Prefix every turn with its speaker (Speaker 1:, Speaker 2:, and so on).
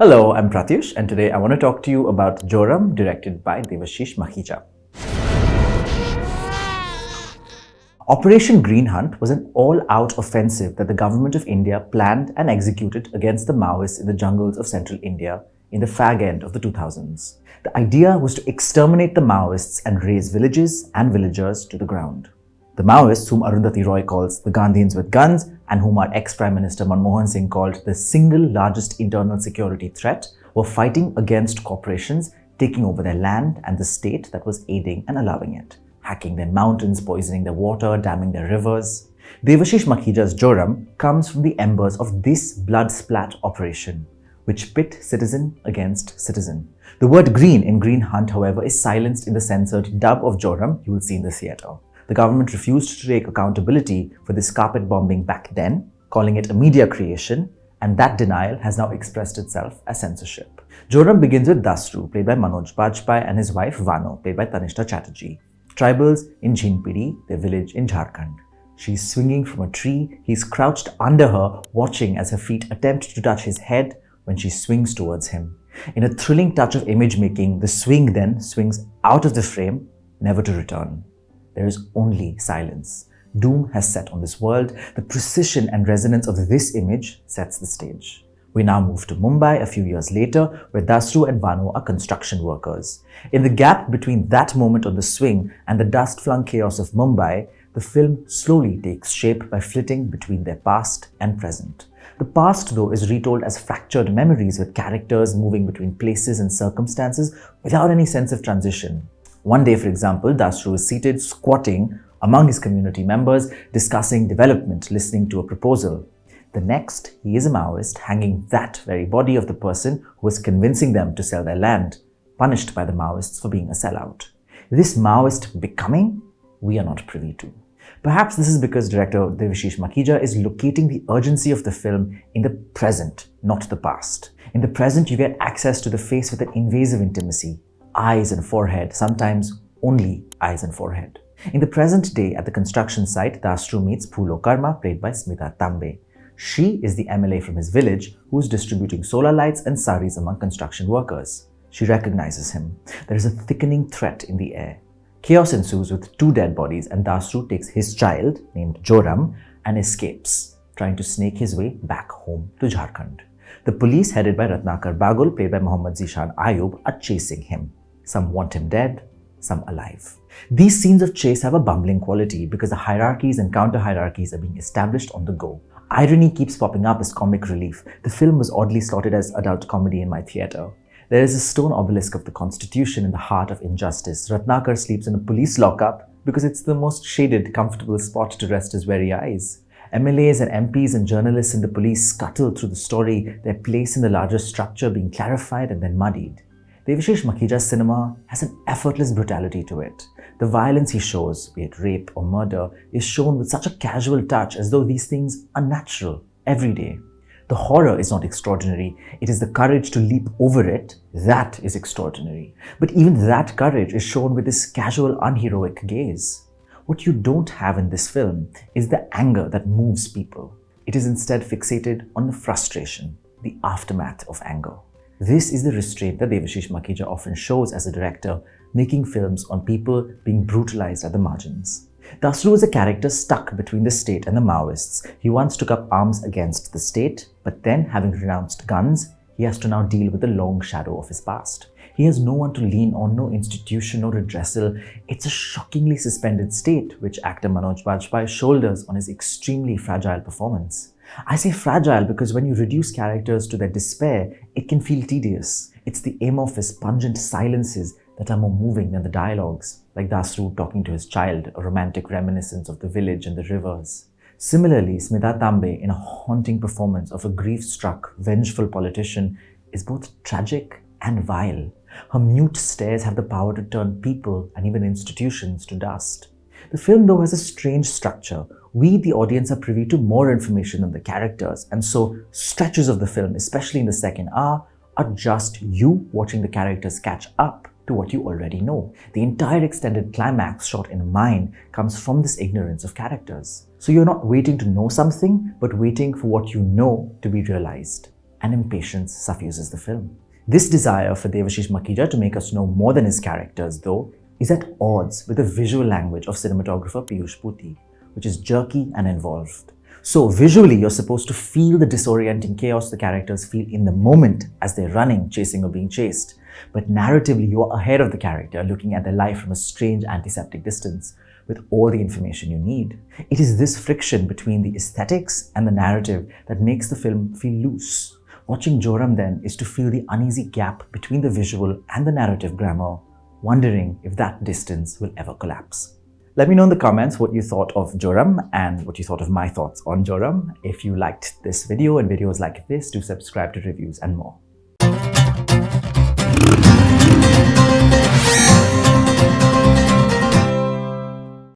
Speaker 1: Hello, I'm Prathyush, and today I want to talk to you about Joram, directed by Devashish Makhija. Operation Green Hunt was an all-out offensive that the government of India planned and executed against the Maoists in the jungles of central India in the fag end of the 2000s. The idea was to exterminate the Maoists and raze villages and villagers to the ground. The Maoists, whom Arundhati Roy calls the Gandhians with guns and whom our ex-Prime Minister Manmohan Singh called the single largest internal security threat, were fighting against corporations taking over their land and the state that was aiding and allowing it, hacking their mountains, poisoning their water, damming their rivers. Devashish Makhija's Joram comes from the embers of this blood-splat operation, which pit citizen against citizen. The word green in Green Hunt, however, is silenced in the censored dub of Joram you will see in the theatre. The government refused to take accountability for this carpet bombing back then, calling it a media creation, and that denial has now expressed itself as censorship. Joram begins with Dasru, played by Manoj Bajpayee, and his wife Vano, played by Tanishta Chatterjee. Tribals in Jhinpidi, their village in Jharkhand. She's swinging from a tree, he's crouched under her, watching as her feet attempt to touch his head when she swings towards him. In a thrilling touch of image making, the swing then swings out of the frame, never to return. There is only silence. Doom has set on this world. The precision and resonance of this image sets the stage. We now move to Mumbai a few years later, where Dasru and Vanu are construction workers. In the gap between that moment on the swing and the dust-flung chaos of Mumbai, the film slowly takes shape by flitting between their past and present. The past, though, is retold as fractured memories with characters moving between places and circumstances without any sense of transition. One day, for example, Dasru is seated squatting among his community members, discussing development, listening to a proposal. The next, he is a Maoist hanging that very body of the person who was convincing them to sell their land, punished by the Maoists for being a sellout. This Maoist becoming, we are not privy to. Perhaps this is because director Devashish Makhija is locating the urgency of the film in the present, not the past. In the present, you get access to the face with an invasive intimacy. Eyes and forehead, sometimes only eyes and forehead. In the present day, at the construction site, Dasru meets Phulo Karma, played by Smita Tambe. She is the MLA from his village who is distributing solar lights and saris among construction workers. She recognizes him. There is a thickening threat in the air. Chaos ensues with two dead bodies, and Dasru takes his child, named Joram, and escapes, trying to snake his way back home to Jharkhand. The police, headed by Ratnakar Bagul, played by Mohammad Zishan Ayub, are chasing him. Some want him dead, some alive. These scenes of chase have a bumbling quality because the hierarchies and counter-hierarchies are being established on the go. Irony keeps popping up as comic relief. The film was oddly slotted as adult comedy in my theatre. There is a stone obelisk of the Constitution in the heart of injustice. Ratnakar sleeps in a police lockup because it's the most shaded, comfortable spot to rest his weary eyes. MLAs and MPs and journalists in the police scuttle through the story, their place in the larger structure being clarified and then muddied. Devashish Makhija's cinema has an effortless brutality to it. The violence he shows, be it rape or murder, is shown with such a casual touch as though these things are natural, everyday. The horror is not extraordinary, it is the courage to leap over it that is extraordinary. But even that courage is shown with this casual, unheroic gaze. What you don't have in this film is the anger that moves people. It is instead fixated on the frustration, the aftermath of anger. This is the restraint that Devashish Makhija often shows as a director, making films on people being brutalized at the margins. Dasru is a character stuck between the state and the Maoists. He once took up arms against the state, but then, having renounced guns, he has to now deal with the long shadow of his past. He has no one to lean on, no institution, no redressal. It's a shockingly suspended state, which actor Manoj Bajpayee shoulders on his extremely fragile performance. I say fragile because when you reduce characters to their despair, it can feel tedious. It's the amorphous, pungent silences that are more moving than the dialogues, like Dasru talking to his child, a romantic reminiscence of the village and the rivers. Similarly, Smita Tambe, in a haunting performance of a grief-struck, vengeful politician, is both tragic and vile. Her mute stares have the power to turn people and even institutions to dust. The film, though, has a strange structure. We, the audience, are privy to more information than the characters, and so stretches of the film, especially in the second hour, are just you watching the characters catch up to what you already know. The entire extended climax shot in a mine comes from this ignorance of characters. So you're not waiting to know something, but waiting for what you know to be realized. and impatience suffuses the film. This desire for Devashish Makhija to make us know more than his characters, though, is at odds with the visual language of cinematographer Piyush Puthi, which is jerky and involved. So visually, you're supposed to feel the disorienting chaos the characters feel in the moment as they're running, chasing or being chased. But narratively, you are ahead of the character, looking at their life from a strange antiseptic distance, with all the information you need. It is this friction between the aesthetics and the narrative that makes the film feel loose. Watching Joram then is to feel the uneasy gap between the visual and the narrative grammar, wondering if that distance will ever collapse. Let me know in the comments what you thought of Joram and what you thought of my thoughts on Joram. If you liked this video and videos like this, do subscribe to reviews and more.